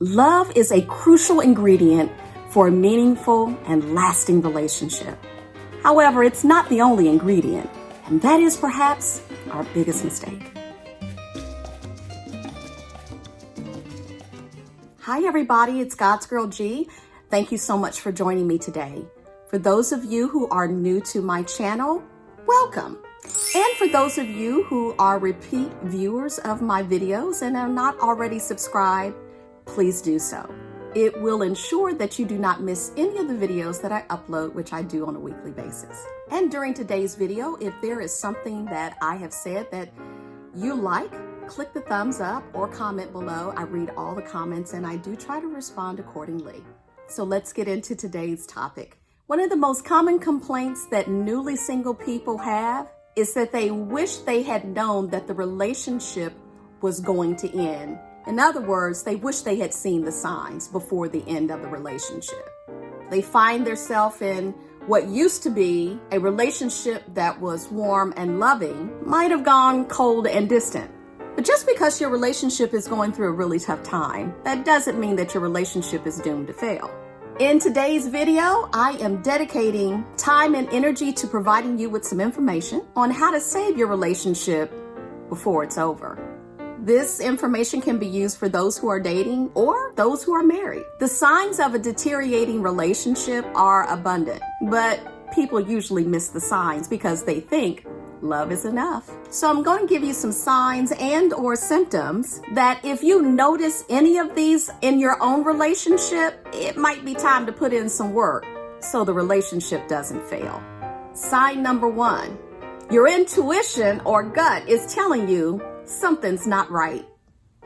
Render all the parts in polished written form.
Love is a crucial ingredient for a meaningful and lasting relationship. However, it's not the only ingredient, and that is perhaps our biggest mistake. Hi everybody, it's God's Girl G. Thank you so much for joining me today. For those of you who are new to my channel, welcome. And for those of you who are repeat viewers of my videos and are not already subscribed, please do so. It will ensure that you do not miss any of the videos that I upload, which I do on a weekly basis. And during today's video, if there is something that I have said that you like, click the thumbs up or comment below. I read all the comments and I do try to respond accordingly. So let's get into today's topic. One of the most common complaints that newly single people have is that they wish they had known that the relationship was going to end. In other words, they wish they had seen the signs before the end of the relationship. They find themselves in what used to be a relationship that was warm and loving might have gone cold and distant. But just because your relationship is going through a really tough time, that doesn't mean that your relationship is doomed to fail. In today's video, I am dedicating time and energy to providing you with some information on how to save your relationship before it's over. This information can be used for those who are dating or those who are married. The signs of a deteriorating relationship are abundant, but people usually miss the signs because they think love is enough. So I'm going to give you some signs and or symptoms that if you notice any of these in your own relationship, it might be time to put in some work so the relationship doesn't fail. Sign number 1, your intuition or gut is telling you something's not right.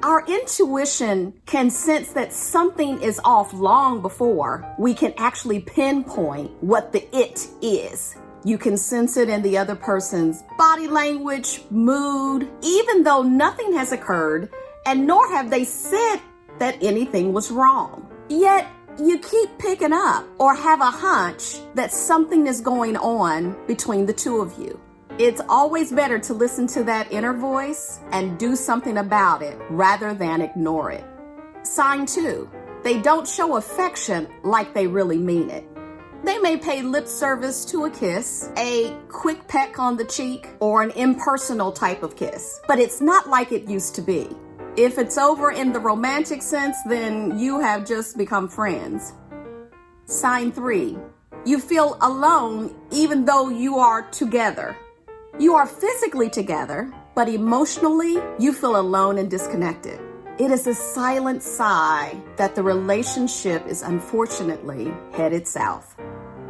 Our intuition can sense that something is off long before we can actually pinpoint what the it is. You can sense it in the other person's body language, mood, even though nothing has occurred and nor have they said that anything was wrong. Yet you keep picking up or have a hunch that something is going on between the two of you. It's always better to listen to that inner voice and do something about it rather than ignore it. Sign 2, they don't show affection like they really mean it. They may pay lip service to a kiss, a quick peck on the cheek, or an impersonal type of kiss, but it's not like it used to be. If it's over in the romantic sense, then you have just become friends. Sign 3, you feel alone even though you are together. You are physically together, but emotionally, you feel alone and disconnected. It is a silent sigh that the relationship is unfortunately headed south.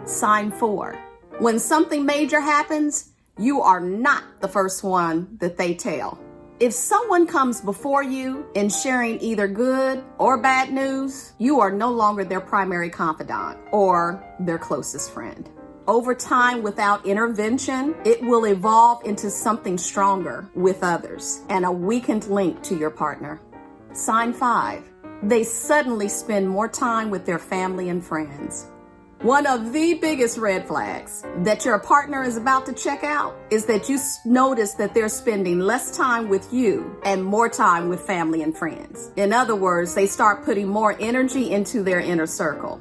Sign 4, when something major happens, you are not the first one that they tell. If someone comes before you in sharing either good or bad news, you are no longer their primary confidant or their closest friend. Over time, without intervention, it will evolve into something stronger with others and a weakened link to your partner. Sign 5, they suddenly spend more time with their family and friends. One of the biggest red flags that your partner is about to check out is that you notice that they're spending less time with you and more time with family and friends. In other words, they start putting more energy into their inner circle.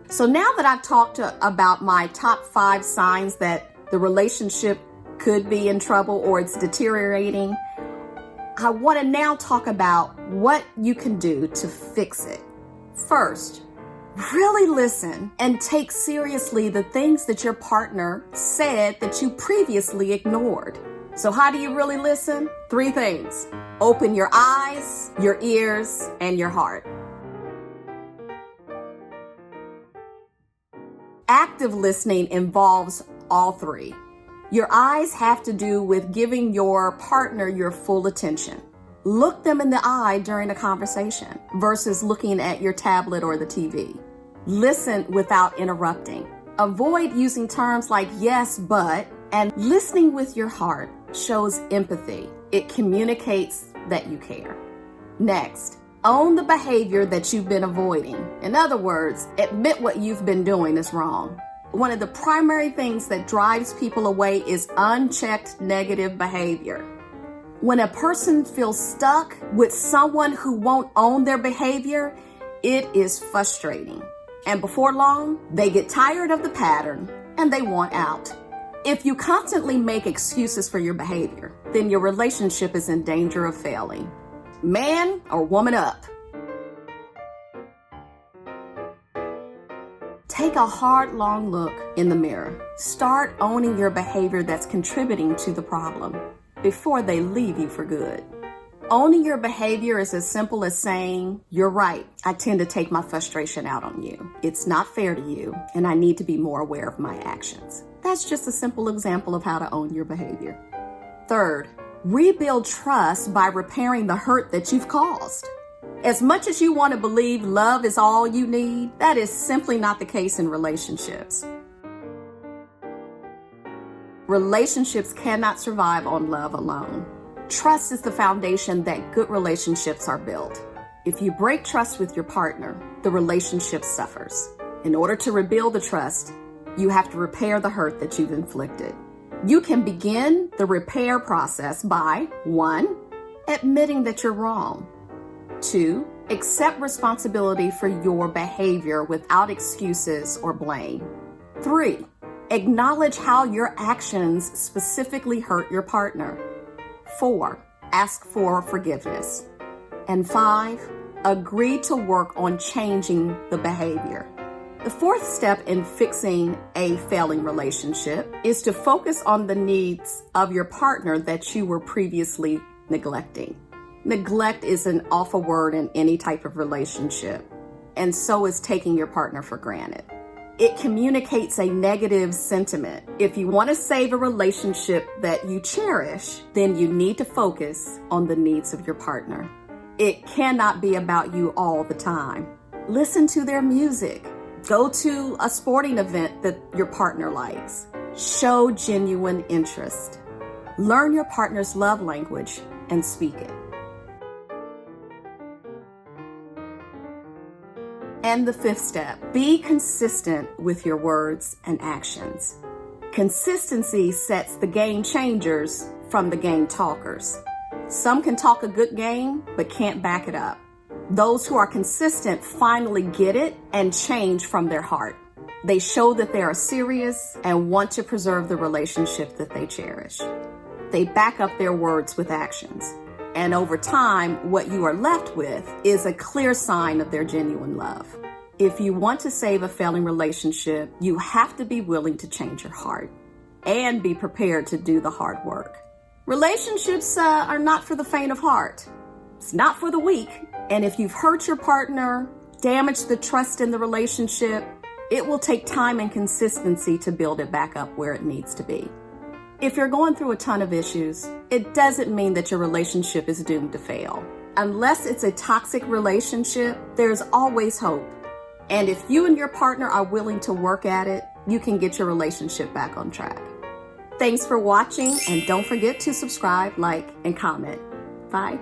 So now that I've talked about my top 5 signs that the relationship could be in trouble or it's deteriorating, I want to now talk about what you can do to fix it. First, really listen and take seriously the things that your partner said that you previously ignored. So how do you really listen? 3 things. Open your eyes, your ears, and your heart. Active listening involves all 3. Your eyes have to do with giving your partner your full attention. Look them in the eye during a conversation versus looking at your tablet or the TV. Listen without interrupting. Avoid using terms like yes, but, and listening with your heart shows empathy. It communicates that you care. Next, own the behavior that you've been avoiding. In other words, admit what you've been doing is wrong. One of the primary things that drives people away is unchecked negative behavior. When a person feels stuck with someone who won't own their behavior, It is frustrating. And before long, they get tired of the pattern and they want out. If you constantly make excuses for your behavior, then your relationship is in danger of failing. Man or woman up. Take a hard, long look in the mirror. Start owning your behavior that's contributing to the problem before they leave you for good. Owning your behavior is as simple as saying, "You're right. I tend to take my frustration out on you. It's not fair to you, and I need to be more aware of my actions." That's just a simple example of how to own your behavior. Third, rebuild trust by repairing the hurt that you've caused. As much as you want to believe love is all you need, that is simply not the case in relationships. Relationships cannot survive on love alone. Trust is the foundation that good relationships are built. If you break trust with your partner, the relationship suffers. In order to rebuild the trust, you have to repair the hurt that you've inflicted. You can begin the repair process by 1. Admitting that you're wrong. 2. Accept responsibility for your behavior without excuses or blame. 3. Acknowledge how your actions specifically hurt your partner. 4. Ask for forgiveness. And 5. Agree to work on changing the behavior. The fourth step in fixing a failing relationship is to focus on the needs of your partner that you were previously neglecting. Neglect is an awful word in any type of relationship, and so is taking your partner for granted. It communicates a negative sentiment. If you want to save a relationship that you cherish, then you need to focus on the needs of your partner. It cannot be about you all the time. Listen to their music. Go to a sporting event that your partner likes. Show genuine interest. Learn your partner's love language and speak it. And the fifth step, be consistent with your words and actions. Consistency sets the game changers from the game talkers. Some can talk a good game, but can't back it up. Those who are consistent finally get it and change from their heart. They show that they are serious and want to preserve the relationship that they cherish. They back up their words with actions. And over time, what you are left with is a clear sign of their genuine love. If you want to save a failing relationship, you have to be willing to change your heart and be prepared to do the hard work. Relationships are not for the faint of heart. It's not for the weak. And if you've hurt your partner, damaged the trust in the relationship, it will take time and consistency to build it back up where it needs to be. If you're going through a ton of issues, it doesn't mean that your relationship is doomed to fail. Unless it's a toxic relationship, there's always hope. And if you and your partner are willing to work at it, you can get your relationship back on track. Thanks for watching, and don't forget to subscribe, like, and comment. Bye.